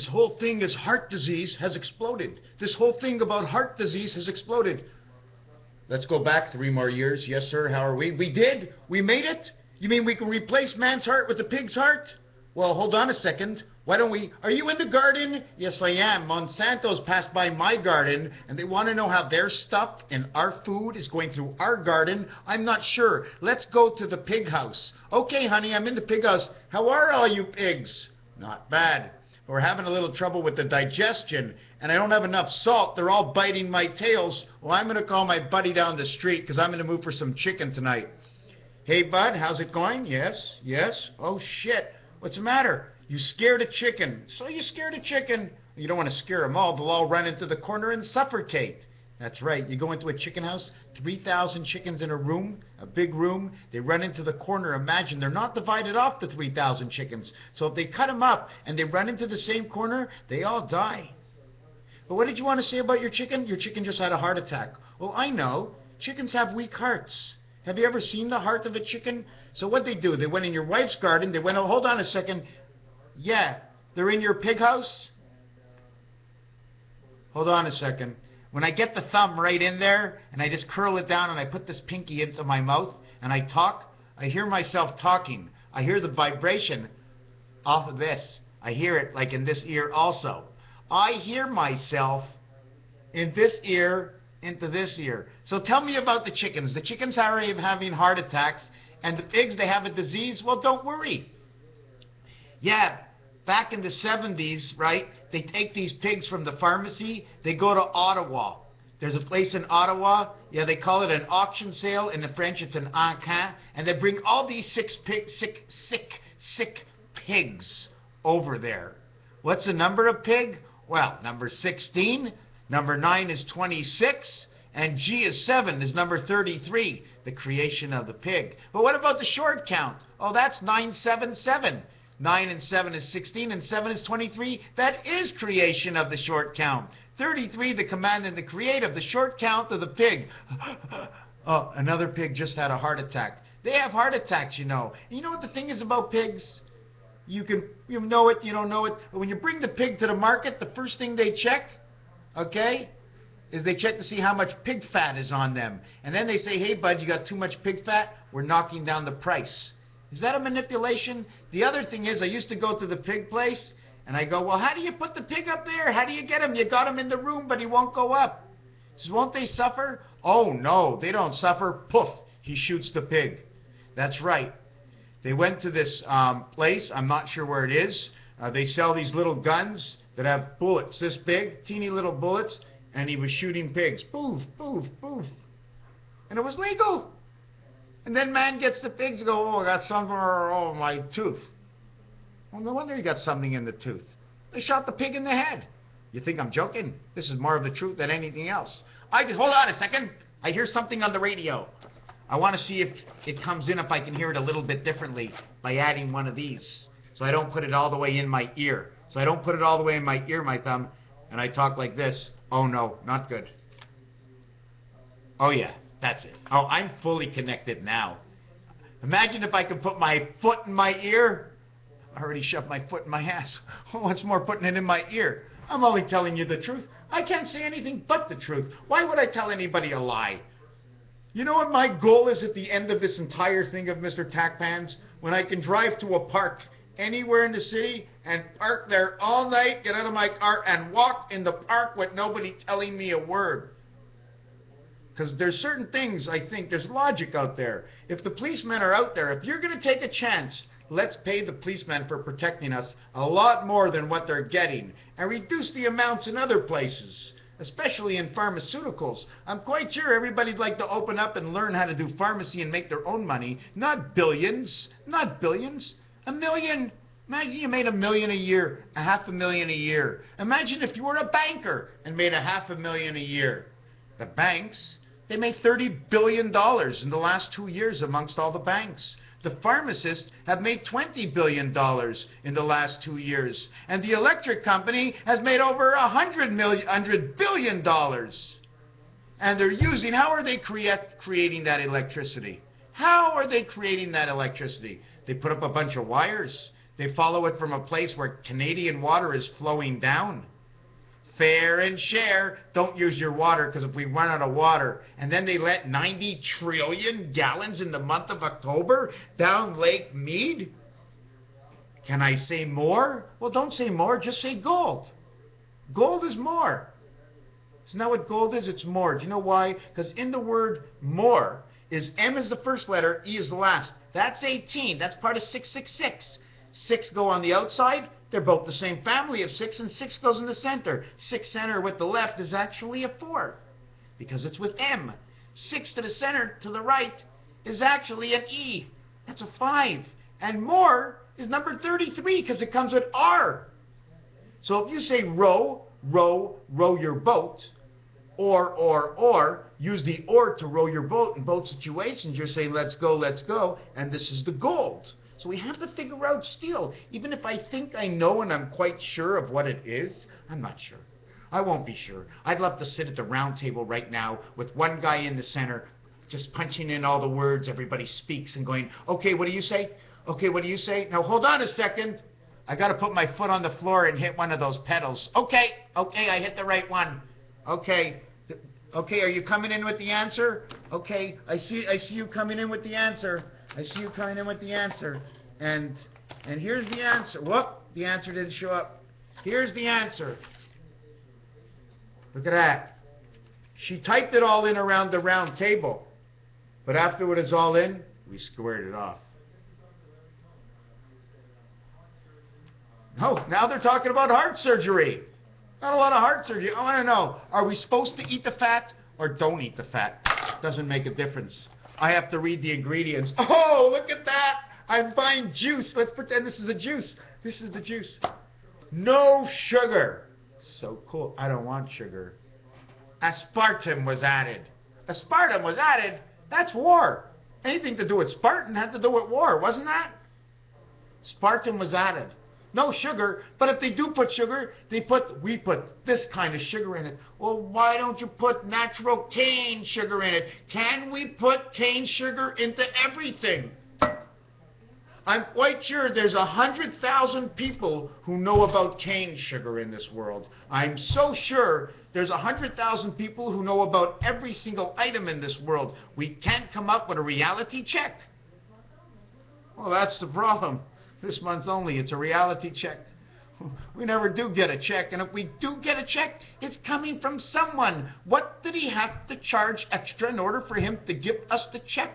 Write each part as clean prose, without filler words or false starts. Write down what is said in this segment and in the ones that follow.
this whole thing is heart disease has exploded. This whole thing about heart disease has exploded. Let's go back 3 more years. Yes, sir. How are we? We did. We made it. You mean we can replace man's heart with the pig's heart? Well, hold on a second. Why don't we... Are you in the garden? Yes, I am. Monsanto's passed by my garden, and they want to know how their stuff and our food is going through our garden. I'm not sure. Let's go to the pig house. Okay, honey, I'm in the pig house. How are all you pigs? Not bad. We're having a little trouble with the digestion, and I don't have enough salt. They're all biting my tails. Well, I'm going to call my buddy down the street because I'm going to move for some chicken tonight. Hey, bud, how's it going? Yes, yes. Oh, shit. What's the matter? You scared a chicken. So you scared a chicken. You don't want to scare them all. They'll all run into the corner and suffocate. That's right. You go into a chicken house, 3,000 chickens in a room, a big room. They run into the corner. Imagine they're not divided off the 3,000 chickens. So if they cut them up and they run into the same corner, they all die. But what did you want to say about your chicken? Your chicken just had a heart attack. Well, I know. Chickens have weak hearts. Have you ever seen the heart of a chicken? So what they do, they went in your wife's garden. They went, oh, hold on a second. Yeah, they're in your pig house? Hold on a second. When I get the thumb right in there and I just curl it down and I put this pinky into my mouth and I talk, I hear myself talking. I hear the vibration off of this. I hear it like in this ear also. I hear myself in this ear into this ear. So tell me about the chickens. The chickens are having heart attacks, and the pigs, they have a disease. Well, don't worry. Yeah, back in the 70s, right, they take these pigs from the pharmacy, they go to Ottawa. There's a place in Ottawa, yeah, they call it an auction sale. In the French, it's an encan. And they bring all these sick pigs over there. What's the number of pig? Well, number 16, number 9 is 26, and G is 7 is number 33, the creation of the pig. But what about the short count? Oh, that's 977. 9 and 7 is 16, and 7 is 23. That is creation of the short count. 33, the command and the create of the short count of the pig. Oh, another pig just had a heart attack. They have heart attacks, you know. And you know what the thing is about pigs? You know it, you don't know it. But when you bring the pig to the market, the first thing they check, okay, is they check to see how much pig fat is on them. And then they say, hey, bud, you got too much pig fat? We're knocking down the price. Is that a manipulation? The other thing is, I used to go to the pig place, and I go, well, how do you put the pig up there? How do you get him? You got him in the room, but he won't go up. He says, won't they suffer? Oh, no, they don't suffer. Poof, he shoots the pig. That's right. They went to this place. I'm not sure where it is. They sell these little guns that have bullets this big, teeny little bullets, and he was shooting pigs. Poof, poof, poof. And it was legal. And then man gets the pigs and go, oh, I got something, oh, my tooth. Well, no wonder he got something in the tooth. They shot the pig in the head. You think I'm joking? This is more of the truth than anything else. Hold on a second. I hear something on the radio. I want to see if it comes in, if I can hear it a little bit differently by adding one of these. So I don't put it all the way in my ear. So I don't put it all the way in my ear, my thumb, and I talk like this. Oh, no, not good. Oh, yeah. That's it. Oh, I'm fully connected now. Imagine if I could put my foot in my ear. I already shoved my foot in my ass. What's more, putting it in my ear? I'm only telling you the truth. I can't say anything but the truth. Why would I tell anybody a lie? You know what my goal is at the end of this entire thing of Mr. Tackpans? When I can drive to a park anywhere in the city and park there all night, get out of my car, and walk in the park with nobody telling me a word. Because there's certain things, I think, there's logic out there. If the policemen are out there, if you're going to take a chance, let's pay the policemen for protecting us a lot more than what they're getting, and reduce the amounts in other places, especially in pharmaceuticals. I'm quite sure everybody'd like to open up and learn how to do pharmacy and make their own money. Not billions, not billions. $1 million. Imagine you made $1 million a year, $500,000 a year. Imagine if you were a banker and made $500,000 a year. The banks, they made $30 billion in the last 2 years amongst all the banks. The pharmacists have made $20 billion in the last 2 years. And the electric company has made over $100 billion. And they're using, how are they creating that electricity? How are they creating that electricity? They put up a bunch of wires. They follow it from a place where Canadian water is flowing down. Fair and share. Don't use your water, because if we run out of water, and then they let 90 trillion gallons in the month of October down Lake Mead. Can I say more? Well, don't say more. Just say gold. Gold is more. Isn't that what gold is? It's more. Do you know why? Because in the word more is M is the first letter, E is the last. That's 18. That's part of 666. 6 go on the outside. They're both the same family of 6, and 6 goes in the center. 6 center with the left is actually a 4 because it's with M. 6 to the center to the right is actually an E. That's a 5. And more is number 33 because it comes with R. So if you say row, row, row your boat, or, use the or to row your boat in both situations, you're saying let's go, and this is the gold. So we have to figure out still, even if I think I know and I'm quite sure of what it is, I'm not sure. I won't be sure. I'd love to sit at the round table right now with one guy in the center just punching in all the words, everybody speaks and going, okay, what do you say? Okay, what do you say? Now hold on a second. I got to put my foot on the floor and hit one of those pedals. Okay, I hit the right one. Okay, are you coming in with the answer? Okay, I see you coming in with the answer. I see you coming in with the answer. And here's the answer. Whoop, the answer didn't show up. Here's the answer. Look at that. She typed it all in around the round table. But after it is all in, we squared it off. No, now they're talking about heart surgery. Not a lot of heart surgery. I want to know, are we supposed to eat the fat or don't eat the fat? Doesn't make a difference. I have to read the ingredients. Oh, look at that. I'm buying juice. Let's pretend this is a juice. This is the juice. No sugar. So cool. I don't want sugar. Aspartame was added. Aspartame was added? That's war. Anything to do with Spartan had to do with war, wasn't that? Aspartame was added. No sugar, but if they do put sugar, we put this kind of sugar in it. Well, why don't you put natural cane sugar in it? Can we put cane sugar into everything? I'm quite sure there's 100,000 people who know about cane sugar in this world. I'm so sure there's 100,000 people who know about every single item in this world. We can't come up with a reality check. Well, that's the problem. This month only, it's a reality check. We never do get a check, and if we do get a check, it's coming from someone. What did he have to charge extra in order for him to give us the check?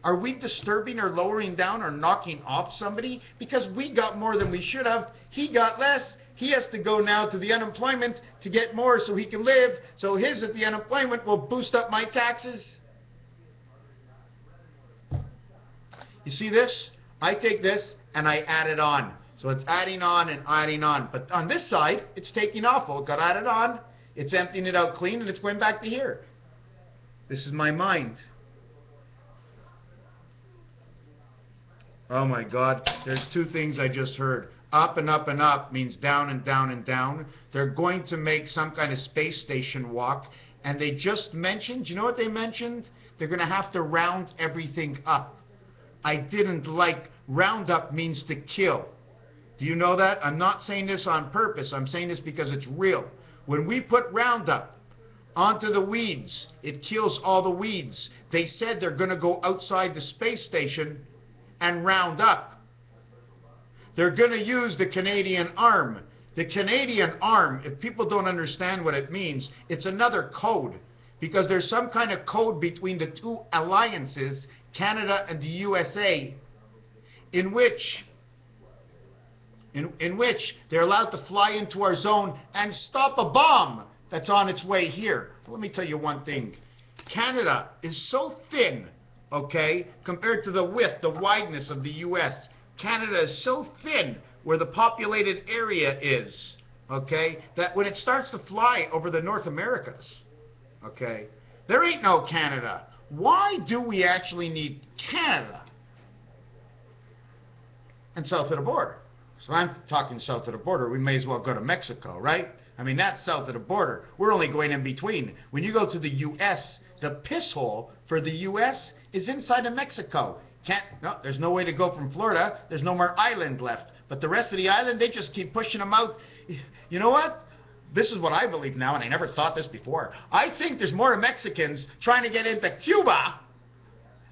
Are we disturbing or lowering down or knocking off somebody? Because we got more than we should have. He got less. He has to go now to the unemployment to get more so he can live. So his at the unemployment will boost up my taxes. You see this? I take this and I add it on. So it's adding on and adding on. But on this side, it's taking off. Well, it got added on. It's emptying it out clean and it's going back to here. This is my mind. Oh my God, there's two things I just heard. Up and up and up means down and down and down. They're going to make some kind of space station walk. And they just mentioned, you know what they mentioned? They're going to have to round everything up. I didn't like, round up means to kill. Do you know that? I'm not saying this on purpose. I'm saying this because it's real. When we put Roundup onto the weeds, it kills all the weeds. They said they're going to go outside the space station and round up. They're going to use the Canadian arm. The Canadian arm, if people don't understand what it means, it's another code. Because there's some kind of code between the two alliances, Canada and the USA, in which they're allowed to fly into our zone and stop a bomb that's on its way here. Let me tell you one thing. Canada is so thin, okay, compared to the width, the wideness of the U.S. Canada is so thin where the populated area is, okay, that when it starts to fly over the North Americas, okay, there ain't no Canada. Why do we actually need Canada? And south of the border. So I'm talking south of the border. We may as well go to Mexico, right? I mean, that's south of the border. We're only going in between. When you go to the U.S., the piss hole for the U.S. is inside of Mexico. No, there's no way to go from Florida. There's no more island left. But the rest of the island, they just keep pushing them out. You know what? This is what I believe now, and I never thought this before. I think there's more Mexicans trying to get into Cuba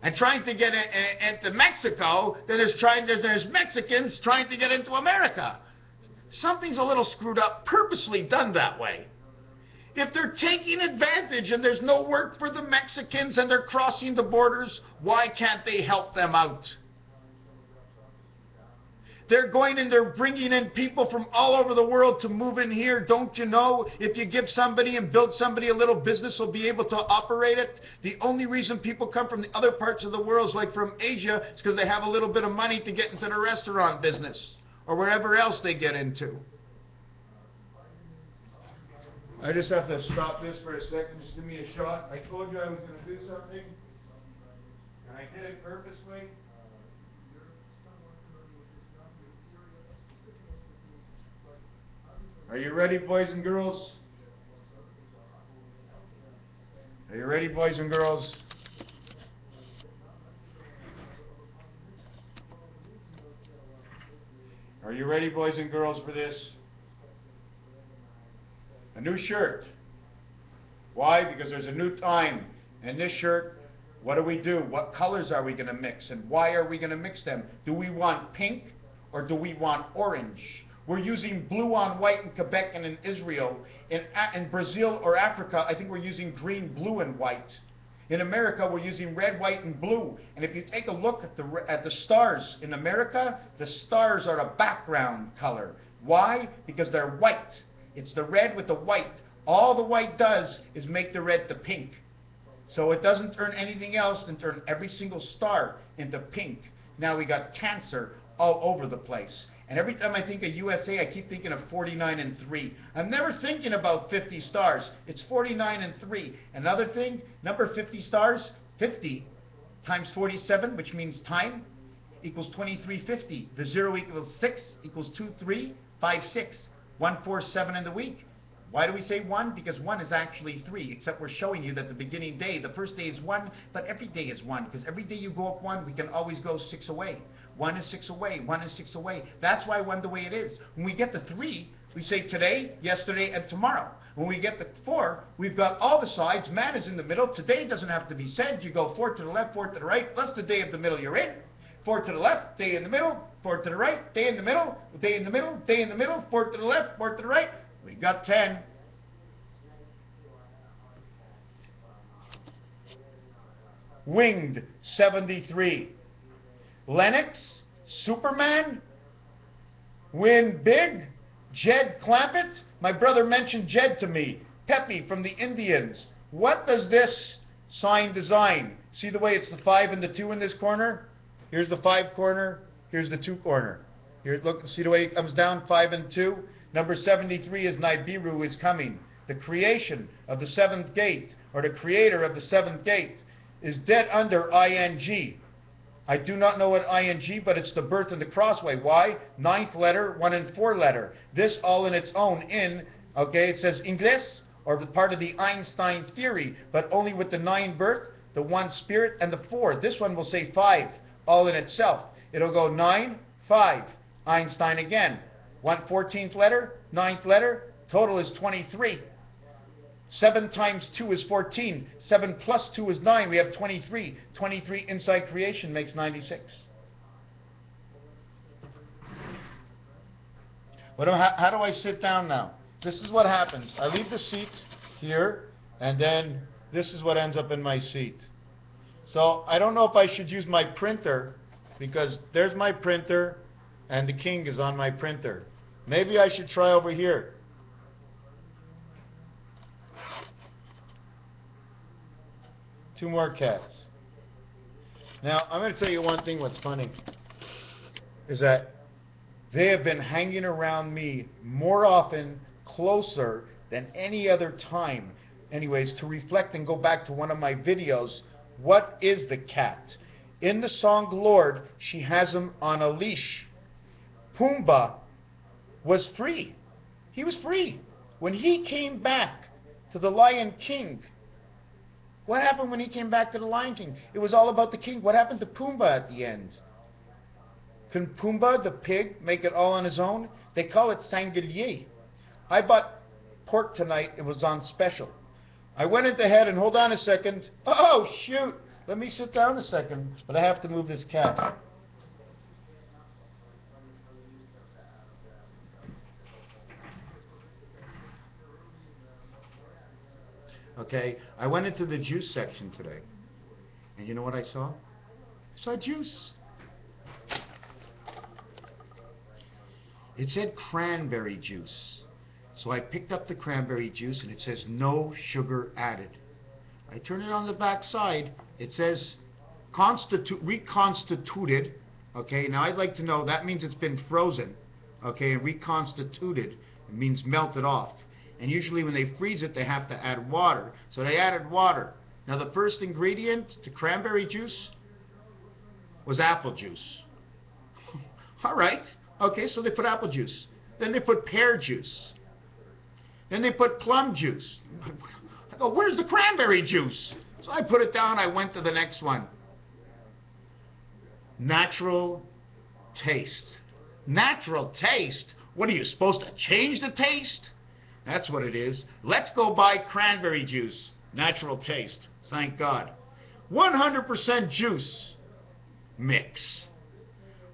and trying to get into Mexico than there's Mexicans trying to get into America. Something's a little screwed up, purposely done that way. If they're taking advantage and there's no work for the Mexicans and they're crossing the borders, why can't they help them out? They're going and they're bringing in people from all over the world to move in here. Don't you know, if you give somebody and build somebody a little business, will be able to operate it? The only reason people come from the other parts of the world, like from Asia, is because they have a little bit of money to get into the restaurant business or wherever else they get into. I just have to stop this for a second. Just give me a shot. I told you I was going to do something, and I did it purposely. Are you ready, boys and girls? Are you ready, boys and girls? Are you ready, boys and girls, for this? A new shirt. Why? Because there's a new time. And this shirt, what do? What colors are we going to mix? And why are we going to mix them? Do we want pink or do we want orange? We're using blue on white in Quebec and in Israel. In Brazil or Africa, I think we're using green, blue, and white. In America, we're using red, white, and blue. And if you take a look at the stars in America, the stars are a background color. Why? Because they're white. It's the red with the white. All the white does is make the red the pink. So it doesn't turn anything else than turn every single star into pink. Now we got Cancer all over the place. And every time I think of USA, I keep thinking of 49 and 3. I'm never thinking about 50 stars. It's 49 and 3. Another thing, number 50 stars, 50 times 47, which means time, equals 2350. The 0 equals 6 equals 2356. 147 in the week. Why do we say 1? Because 1 is actually 3, except we're showing you that the beginning day, the first day is 1, but every day is 1, because every day you go up 1, we can always go 6 away. 1 is 6 away, 1 is 6 away. That's why 1 the way it is. When we get to 3, we say today, yesterday, and tomorrow. When we get to 4, we've got all the sides, man is in the middle. Today doesn't have to be said. You go 4 to the left, 4 to the right, plus the day of the middle you're in. 4 to the left, day in the middle, 4 to the right, day in the middle, day in the middle, day in the middle, 4 to the left, 4 to the right. We got 10. Winged, 73. Lennox, Superman, Win Big, Jed Clampett. My brother mentioned Jed to me. Pepe from the Indians. What does this sign design? See the way it's the 5 and the 2 in this corner? Here's the 5 corner. Here's the 2 corner. Here, look, see the way it comes down, 5 and 2? Number 73 is Nibiru is coming. The creation of the 7th gate, or the creator of the 7th gate, is dead under ing. I do not know what ing, but it's the birth of the crossway. Why? 9th letter, 1 and 4 letter. This all in its own in, okay, it says Ingles, or the part of the Einstein theory, but only with the 9 birth, the 1 spirit, and the 4. This one will say 5, all in itself. It'll go 9, 5, Einstein again. 14th letter, 9th letter, total is 23. 7 times 2 is 14. 7 plus 2 is 9. We have 23. 23 inside creation makes 96. How do I sit down now? This is what happens. I leave the seat here, and then this is what ends up in my seat. So I don't know if I should use my printer, because there's my printer, and the king is on my printer. Maybe I should try over here. Two more cats. Now, I'm going to tell you one thing what's funny, is that they have been hanging around me more often, closer than any other time. Anyways, to reflect and go back to one of my videos, what is the cat? In the song Lord, she has him on a leash. Pumbaa was free. He was free. When he came back to the Lion King, What happened when he came back to the Lion King? It was all about the king. What happened to Pumbaa at the end? Can Pumbaa, the pig, make it all on his own? They call it sanglier. I bought pork tonight. It was on special. I went into head and hold on a second. Oh, shoot. Let me sit down a second. But I have to move this cat. Okay, I went into the juice section today. And you know what I saw? I saw juice. It said cranberry juice. So I picked up the cranberry juice and it says no sugar added. I turn it on the back side. It says reconstituted. Okay, now I'd like to know, that means it's been frozen. Okay, and reconstituted, it means melted off. And usually when they freeze it, they have to add water. So they added water. Now the first ingredient to cranberry juice was apple juice. All right. Okay, so they put apple juice. Then they put pear juice. Then they put plum juice. I go, where's the cranberry juice? So I put it down. I went to the next one. Natural taste. Natural taste? What are you, supposed to change the taste? That's what it is. Let's go buy cranberry juice. Natural taste. Thank God. 100% juice mix.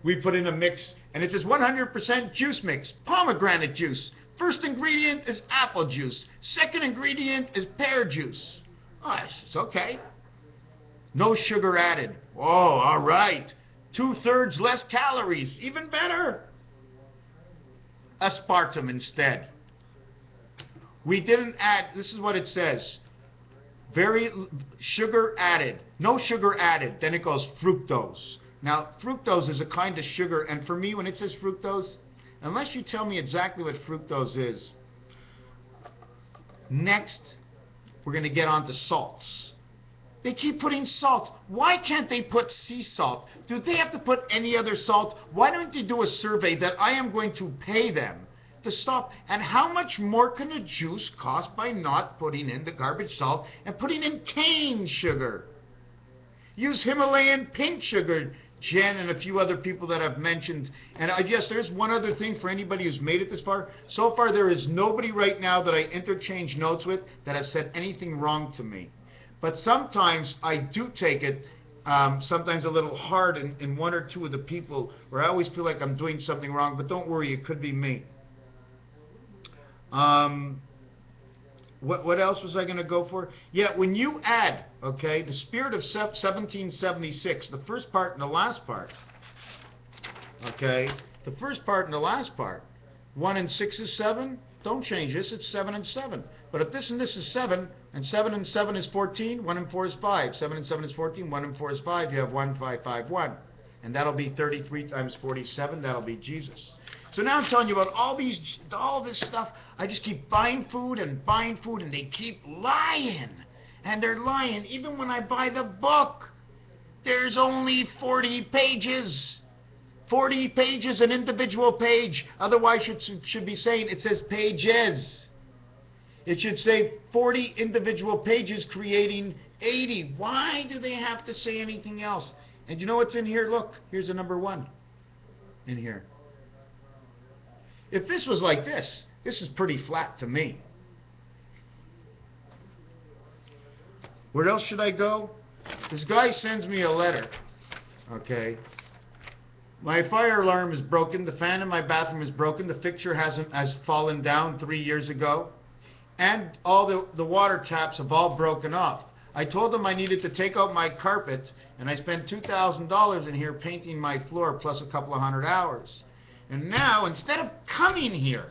We put in a mix, and it says 100% juice mix. Pomegranate juice. First ingredient is apple juice. Second ingredient is pear juice. Oh, it's okay. No sugar added. Oh, all right. 2/3 less calories. Even better. Aspartame instead. We didn't add, this is what it says. Very sugar added. No sugar added. Then it goes fructose. Now, fructose is a kind of sugar, and for me, when it says fructose, unless you tell me exactly what fructose is, next, we're going to get on to salts. They keep putting salt. Why can't they put sea salt? Do they have to put any other salt? Why don't they do a survey that I am going to pay them to stop? And how much more can a juice cost by not putting in the garbage salt and putting in cane sugar? Use Himalayan pink sugar, Jen and a few other people that I've mentioned. And yes, there's one other thing for anybody who's made it this far. So far, there is nobody right now that I interchange notes with that has said anything wrong to me. But sometimes I do take it, sometimes a little hard in one or two of the people where I always feel like I'm doing something wrong. But don't worry, it could be me. What else was I going to go for? Yeah, when you add, okay, the spirit of 1776, the first part and the last part, okay, the first part and the last part, 1 and 6 is 7, don't change this, it's 7 and 7. But if this and this is 7, and 7 and 7 is 14, 1 and 4 is 5, 7 and 7 is 14, 1 and 4 is 5, you have 1, 5, 5, 1. And that'll be 33 times 47, that'll be Jesus. So now I'm telling you about all this stuff. I just keep buying food, and they keep lying. And they're lying. Even when I buy the book, there's only 40 pages. 40 pages, an individual page. Otherwise, it should be saying, it says pages. It should say 40 individual pages creating 80. Why do they have to say anything else? And you know what's in here? Look, here's a number 1 in here. If this was like this is pretty flat to me. Where else should I go? This guy sends me a letter. Okay. My fire alarm is broken. The fan in my bathroom is broken. The fixture has fallen down 3 years ago. And all the water taps have all broken off. I told him I needed to take out my carpet, and I spent $2,000 in here painting my floor plus a couple of hundred hours. And now, instead of coming here,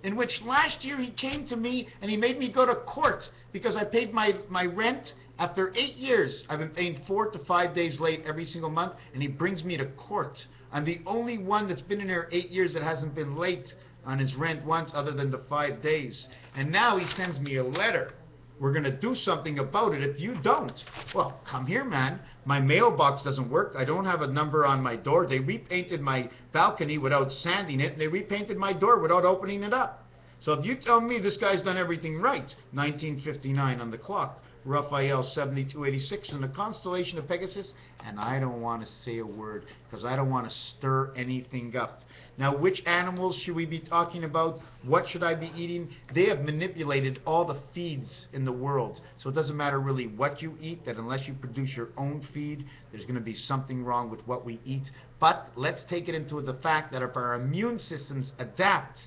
in which last year he came to me and he made me go to court because I paid my rent after 8 years. I've been paying 4 to 5 days late every single month, and he brings me to court. I'm the only one that's been in here 8 years that hasn't been late on his rent once other than the 5 days. And now he sends me a letter. We're going to do something about it. If you don't, well, come here, man. My mailbox doesn't work. I don't have a number on my door. They repainted my balcony without sanding it, and they repainted my door without opening it up. So if you tell me this guy's done everything right, 1959 on the clock, Raphael 7286 in the constellation of Pegasus, and I don't want to say a word because I don't want to stir anything up. Now, which animals should we be talking about? What should I be eating? They have manipulated all the feeds in the world. So it doesn't matter really what you eat, that unless you produce your own feed, there's going to be something wrong with what we eat. But let's take it into the fact that if our immune systems adapt,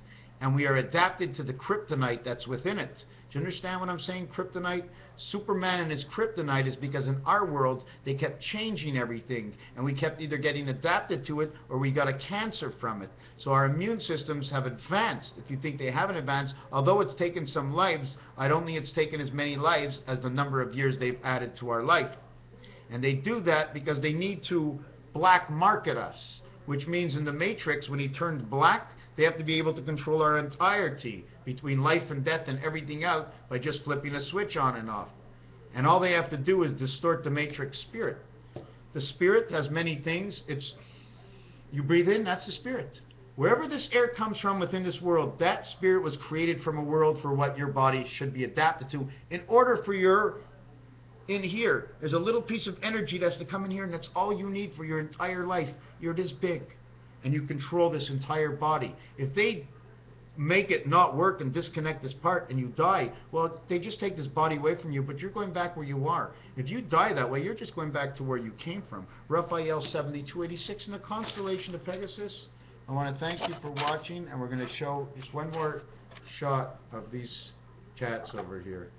and we are adapted to the kryptonite that's within it. Do you understand what I'm saying, kryptonite? Superman and his kryptonite is because in our world, they kept changing everything, and we kept either getting adapted to it or we got a cancer from it. So our immune systems have advanced. If you think they haven't advanced, although it's taken some lives, I don't think it's taken as many lives as the number of years they've added to our life. And they do that because they need to black market us, which means in the Matrix, when he turned black, they have to be able to control our entirety between life and death and everything out by just flipping a switch on and off. And all they have to do is distort the Matrix spirit. The spirit has many things. It's, you breathe in, that's the spirit. Wherever this air comes from within this world, that spirit was created from a world for what your body should be adapted to. In order for your, in here, there's a little piece of energy that's to come in here, and that's all you need for your entire life. You're this big. And you control this entire body. If they make it not work and disconnect this part and you die, well, they just take this body away from you, but you're going back where you are. If you die that way, you're just going back to where you came from. Raphael 7286 in the constellation of Pegasus. I want to thank you for watching, and we're going to show just one more shot of these cats over here.